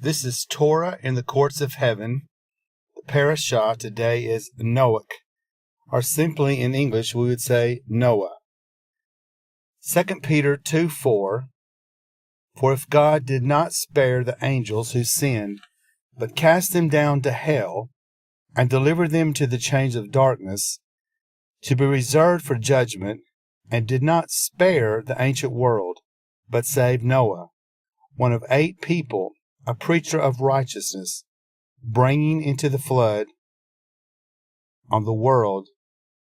This is Torah in the courts of heaven. The parashah today is Noach, or simply in English we would say Noah. 2 Peter 2:4. For if God did not spare the angels who sinned, but cast them down to hell, and delivered them to the chains of darkness, to be reserved for judgment, and did not spare the ancient world, but saved Noah, one of 8 people, a preacher of righteousness, bringing into the flood on the world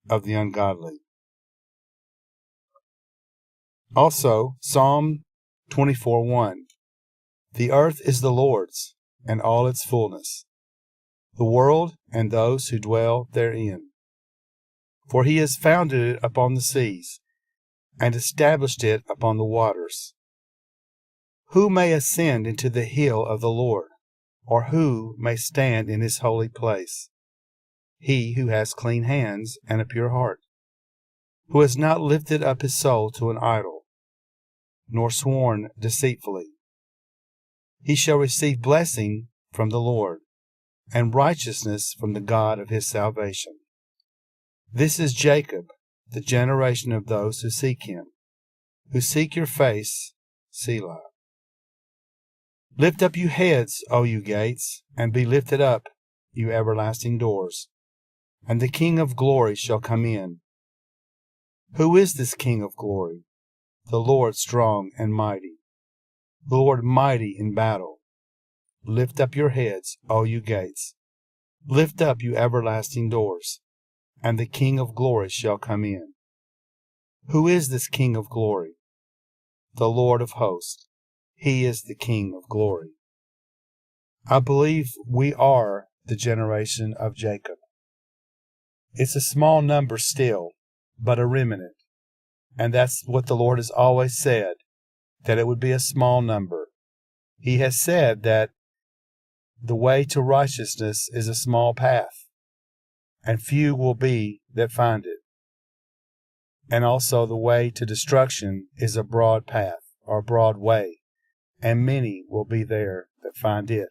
of the ungodly. Also, Psalm 24:1. The earth is the Lord's, and all its fullness, the world and those who dwell therein. For he has founded it upon the seas, and established it upon the waters. Who may ascend into the hill of the Lord, or who may stand in his holy place? He who has clean hands and a pure heart, who has not lifted up his soul to an idol, nor sworn deceitfully. He shall receive blessing from the Lord, and righteousness from the God of his salvation. This is Jacob, the generation of those who seek him, who seek your face, Selah. Lift up you heads, O you gates, and be lifted up, you everlasting doors, and the King of glory shall come in. Who is this King of glory? The Lord strong and mighty, the Lord mighty in battle. Lift up your heads, O you gates. Lift up, you everlasting doors, and the King of glory shall come in. Who is this King of glory? The Lord of hosts. He is the King of glory. I believe we are the generation of Jacob. It's a small number still, but a remnant. And that's what the Lord has always said, that it would be a small number. He has said that the way to righteousness is a small path, and few will be that find it. And also the way to destruction is a broad path, or broad way, and many will be there that find it.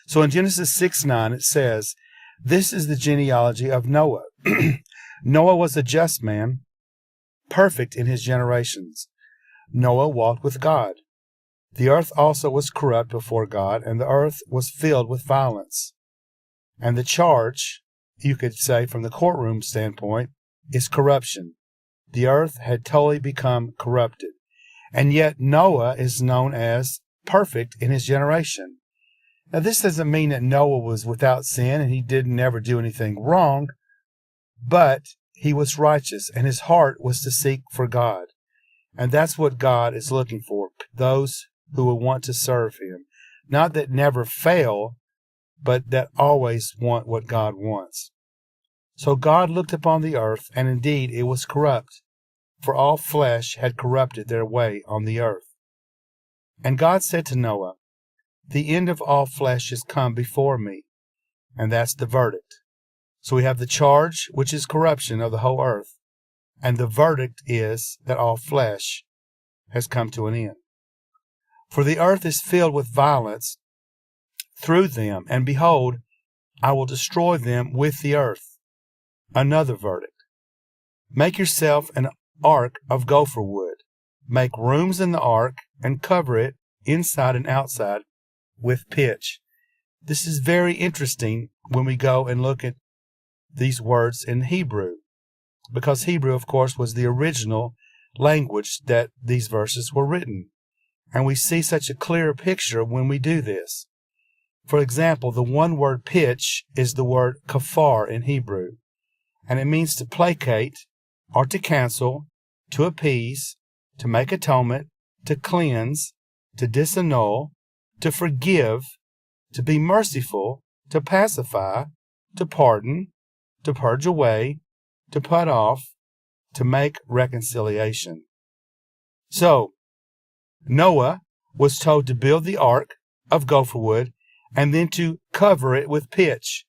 So in Genesis 6:9 it says, this is the genealogy of Noah. Noah was a just man, perfect in his generations. Noah walked with God. The earth also was corrupt before God, and the earth was filled with violence. And the charge, you could say from the courtroom standpoint, is corruption. The earth had totally become corrupted. And yet Noah is known as perfect in his generation. Now this doesn't mean that Noah was without sin and he didn't ever do anything wrong, but he was righteous and his heart was to seek for God. And that's what God is looking for, those who will want to serve him. Not that never fail, but that always want what God wants. So God looked upon the earth, and indeed it was corrupt, for all flesh had corrupted their way on the earth. And God said to Noah, the end of all flesh is come before me, and that's the verdict. So we have the charge, which is corruption of the whole earth, and the verdict is that all flesh has come to an end. For the earth is filled with violence through them, and behold, I will destroy them with the earth. Another verdict. Make yourself an ark of gopherwood. Make rooms in the ark, and cover it inside and outside with pitch. This is very interesting when we go and look at these words in Hebrew, because Hebrew, of course, was the original language that these verses were written. And we see such a clear picture when we do this. For example, the one word pitch is the word kopher in Hebrew, and it means to placate or to cancel, to appease, to make atonement, to cleanse, to disannul, to forgive, to be merciful, to pacify, to pardon, to purge away, to put off, to make reconciliation. So, Noah was told to build the ark of gopherwood and then to cover it with pitch.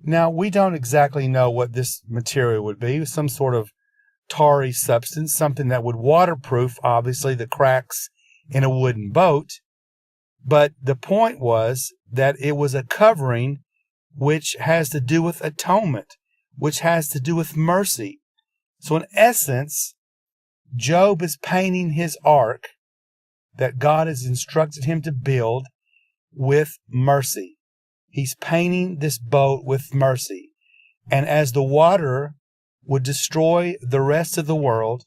Now, we don't exactly know what this material would be, some sort of tarry substance, something that would waterproof, obviously, the cracks in a wooden boat. But the point was that it was a covering which has to do with atonement, which has to do with mercy. So in essence, Job is painting his ark that God has instructed him to build with mercy. He's painting this boat with mercy. And as the water would destroy the rest of the world,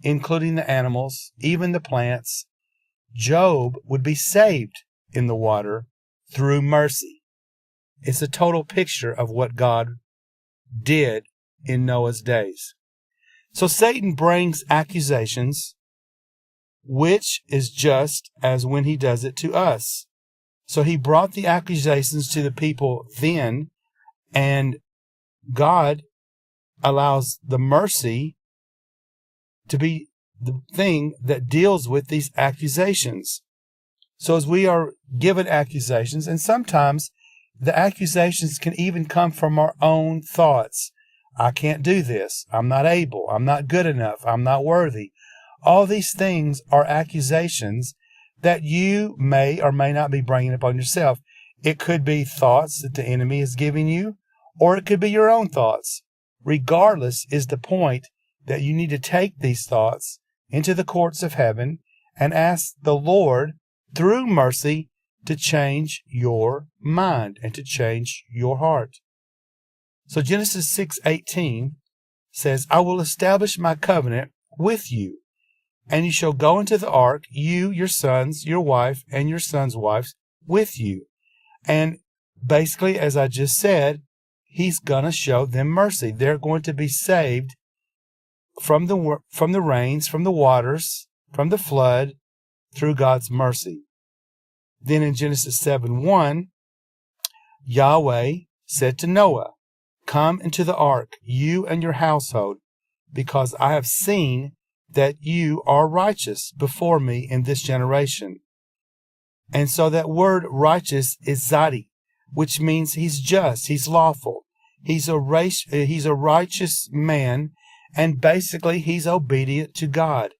including the animals, even the plants, Job would be saved in the water through mercy. It's a total picture of what God did in Noah's days. So Satan brings accusations, which is just as when he does it to us. So he brought the accusations to the people then, and God allows the mercy to be the thing that deals with these accusations. So as we are given accusations, and sometimes the accusations can even come from our own thoughts. I can't do this. I'm not able. I'm not good enough. I'm not worthy. All these things are accusations that you may or may not be bringing upon yourself. It could be thoughts that the enemy is giving you, or it could be your own thoughts. Regardless is the point that you need to take these thoughts into the courts of heaven and ask the Lord, through mercy, to change your mind and to change your heart. So Genesis 6:18 says, I will establish my covenant with you, and you shall go into the ark, you, your sons, your wife, and your sons' wives with you. And basically, as I just said, he's going to show them mercy. They're going to be saved from the rains, from the waters, from the flood, through God's mercy. Then in Genesis 7:1, Yahweh said to Noah, come into the ark, you and your household, because I have seen that you are righteous before me in this generation. And so that word righteous is zadi, which means he's just, he's lawful. He's a righteous man, and basically he's obedient to God.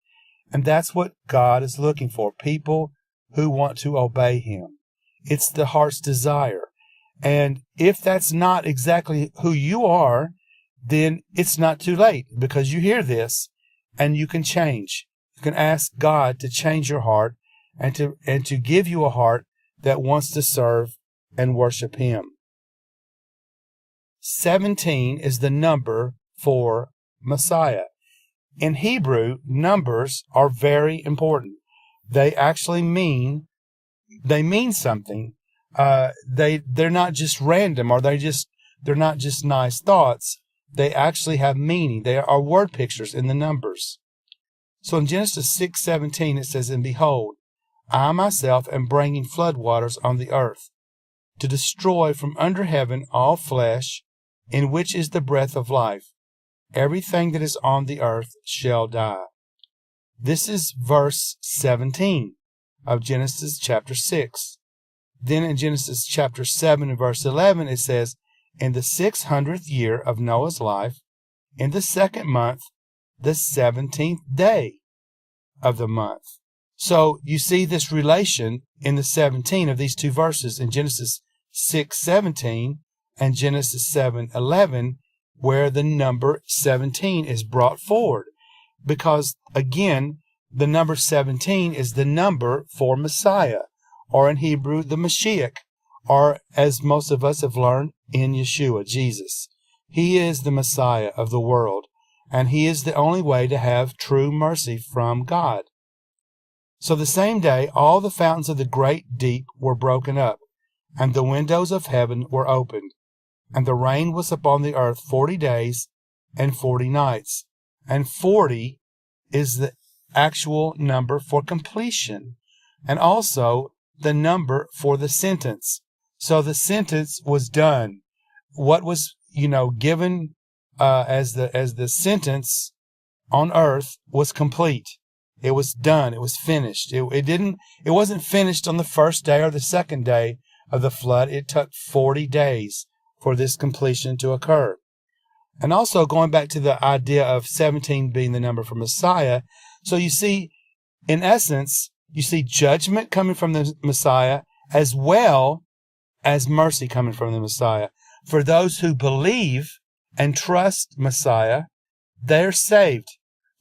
And that's what God is looking for, people who want to obey him. It's the heart's desire. And if that's not exactly who you are, then it's not too late, because you hear this and you can change. You can ask God to change your heart and to give you a heart that wants to serve and worship him. 17 is the number for Messiah. In Hebrew, numbers are very important. They actually mean something. They're not just random, or they're not just nice thoughts. They actually have meaning. They are word pictures in the numbers. So in Genesis 6:17 it says, and behold, I myself am bringing floodwaters on the earth, to destroy from under heaven all flesh, in which is the breath of life. Everything that is on the earth shall die. This is verse 17 of Genesis chapter 6. Then in Genesis chapter 7 and verse 11 it says, in the 600th year of Noah's life, in the second month, the 17th day of the month. So you see this relation in the 17 of these two verses in Genesis 6:17 and Genesis 7:11, where the number 17 is brought forward. Because, again, the number 17 is the number for Messiah, or in Hebrew, the Mashiach, or as most of us have learned, in Yeshua, Jesus. He is the Messiah of the world, and he is the only way to have true mercy from God. So the same day, all the fountains of the great deep were broken up, and the windows of heaven were opened, and the rain was upon the earth 40 days and 40 nights. And 40 is the actual number for completion, and also the number for the sentence. So the sentence was done. What was, given as the sentence on earth was complete. It was done. It was finished. It wasn't finished on the first day or the second day of the flood. It took 40 days for this completion to occur. And also going back to the idea of 17 being the number for Messiah. So you see, in essence, You see judgment coming from the Messiah as well as mercy coming from the Messiah. For those who believe and trust Messiah, they're saved.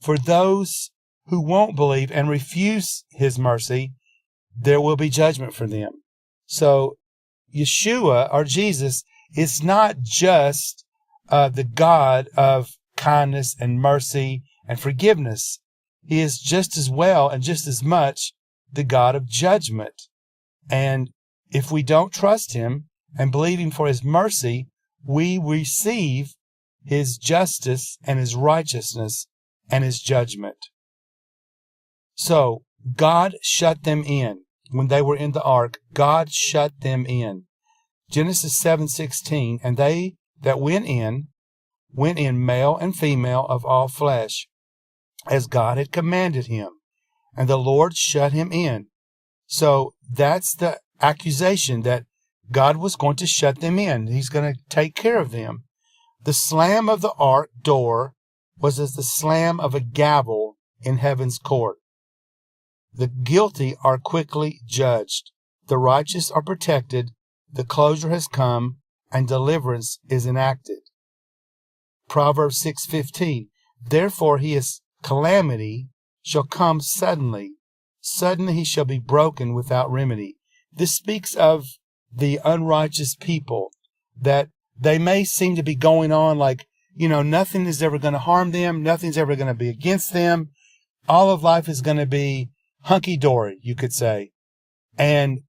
For those who won't believe and refuse his mercy, there will be judgment for them. So Yeshua, or Jesus, is not just the God of kindness and mercy and forgiveness. He is just as well and just as much the God of judgment. And if we don't trust him and believe him for his mercy, we receive his justice and his righteousness and his judgment. So God shut them in. When they were in the ark, God shut them in. Genesis 7:16, and they that went in male and female of all flesh, as God had commanded him. And the Lord shut him in. So that's the accusation, that God was going to shut them in. He's going to take care of them. The slam of the ark door was as the slam of a gavel in heaven's court. The guilty are quickly judged. The righteous are protected. The closure has come, and deliverance is enacted. Proverbs 6:15. Therefore his calamity shall come suddenly. Suddenly he shall be broken without remedy. This speaks of the unrighteous people, that they may seem to be going on like, nothing is ever going to harm them. Nothing's ever going to be against them. All of life is going to be hunky-dory, you could say. And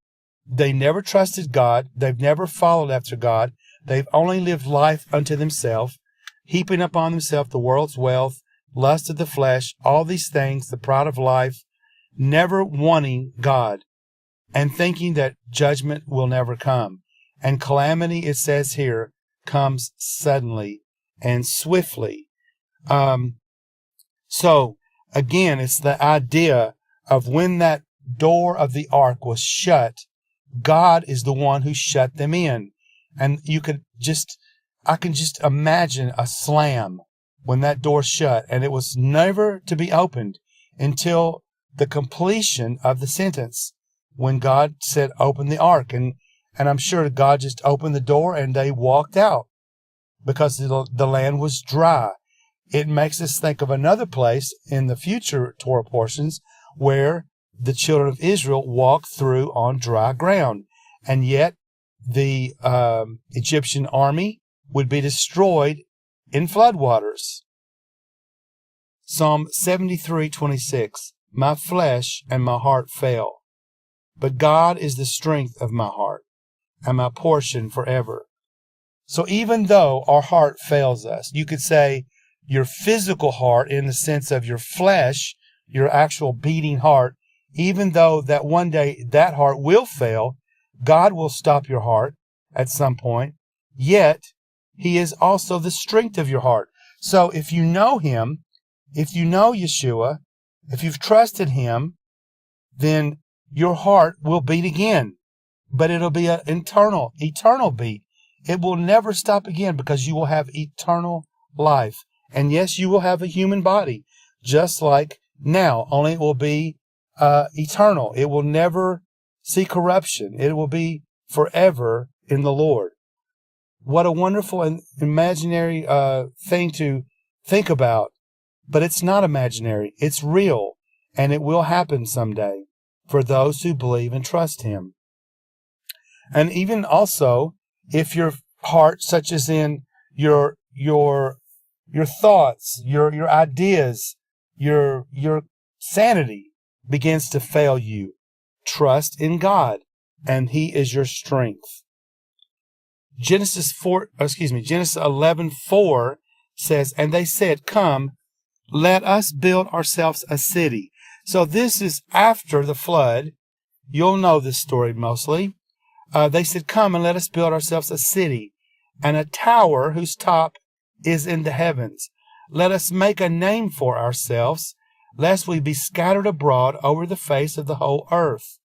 they never trusted God. They've never followed after God. They've only lived life unto themselves, heaping upon themselves the world's wealth, lust of the flesh, all these things, the pride of life, never wanting God, and thinking that judgment will never come. And calamity, it says here, comes suddenly and swiftly. So, again, it's the idea of when that door of the ark was shut, God is the one who shut them in. And I can just imagine a slam when that door shut, and it was never to be opened until the completion of the sentence, when God said, open the ark. And I'm sure God just opened the door and they walked out because the land was dry. It makes us think of another place in the future Torah portions where the children of Israel walked through on dry ground, and yet the Egyptian army would be destroyed in floodwaters. Psalm 73:26. My flesh and my heart fail, but God is the strength of my heart and my portion forever. So even though our heart fails us, you could say your physical heart, in the sense of your flesh, your actual beating heart, even though that one day that heart will fail, God will stop your heart at some point, yet he is also the strength of your heart. So if you know him, if you know Yeshua, if you've trusted him, then your heart will beat again, but it'll be an eternal beat. It will never stop again, because you will have eternal life. And yes, you will have a human body, just like now, only it will be eternal. It will never see corruption. It will be forever in the Lord. What a wonderful and imaginary thing to think about. But it's not imaginary. It's real. And it will happen someday for those who believe and trust him. And even also, if your heart, such as in your thoughts, your ideas, your sanity begins to fail you, trust in God, and he is your strength. Genesis 11:4 says, and they said, come, let us build ourselves a city. So this is after the flood. You'll know this story mostly. They said, come and let us build ourselves a city, and a tower whose top is in the heavens. Let us make a name for ourselves, lest we be scattered abroad over the face of the whole earth.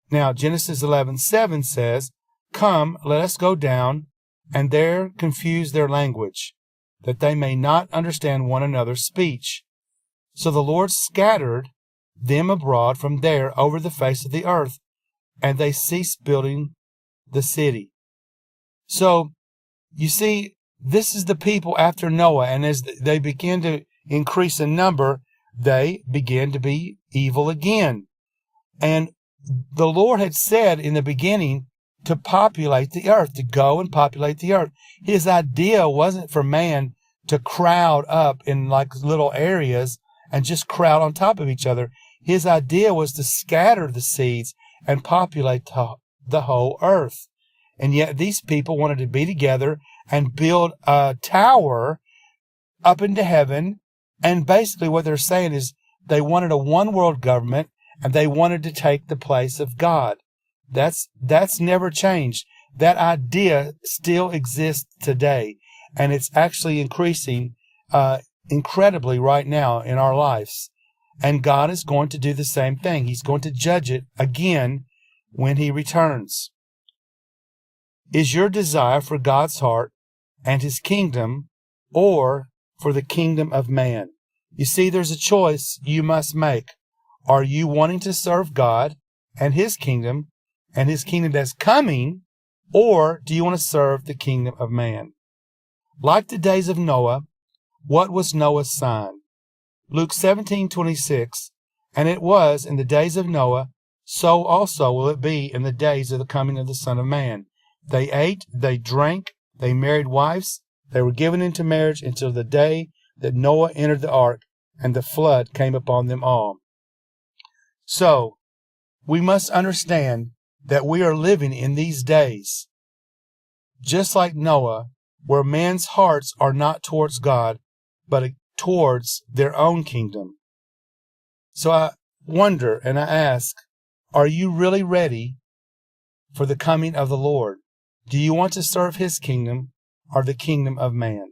Now, Genesis 11:7 says, come, let us go down, and there confuse their language, that they may not understand one another's speech. So the Lord scattered them abroad from there over the face of the earth, and they ceased building the city. So, you see, this is the people after Noah, and as they begin to increase in number, they begin to be evil again. And the Lord had said in the beginning to populate the earth, to go and populate the earth. His idea wasn't for man to crowd up in like little areas and just crowd on top of each other. His idea was to scatter the seeds and populate the whole earth. And yet these people wanted to be together and build a tower up into heaven. And basically what they're saying is they wanted a one world government, and they wanted to take the place of God. That's never changed. That idea still exists today, and it's actually increasing incredibly right now in our lives. And God is going to do the same thing. He's going to judge it again when He returns. Is your desire for God's heart and His kingdom, or for the kingdom of man? You see, there's a choice you must make. Are you wanting to serve God and His kingdom that's coming, or do you want to serve the kingdom of man? Like the days of Noah, what was Noah's sign? Luke 17:26, and it was in the days of Noah, so also will it be in the days of the coming of the Son of Man. They ate, they drank, they married wives, they were given into marriage until the day that Noah entered the ark, and the flood came upon them all. So, we must understand that we are living in these days, just like Noah, where man's hearts are not towards God, but towards their own kingdom. So I wonder and I ask, are you really ready for the coming of the Lord? Do you want to serve His kingdom or the kingdom of man?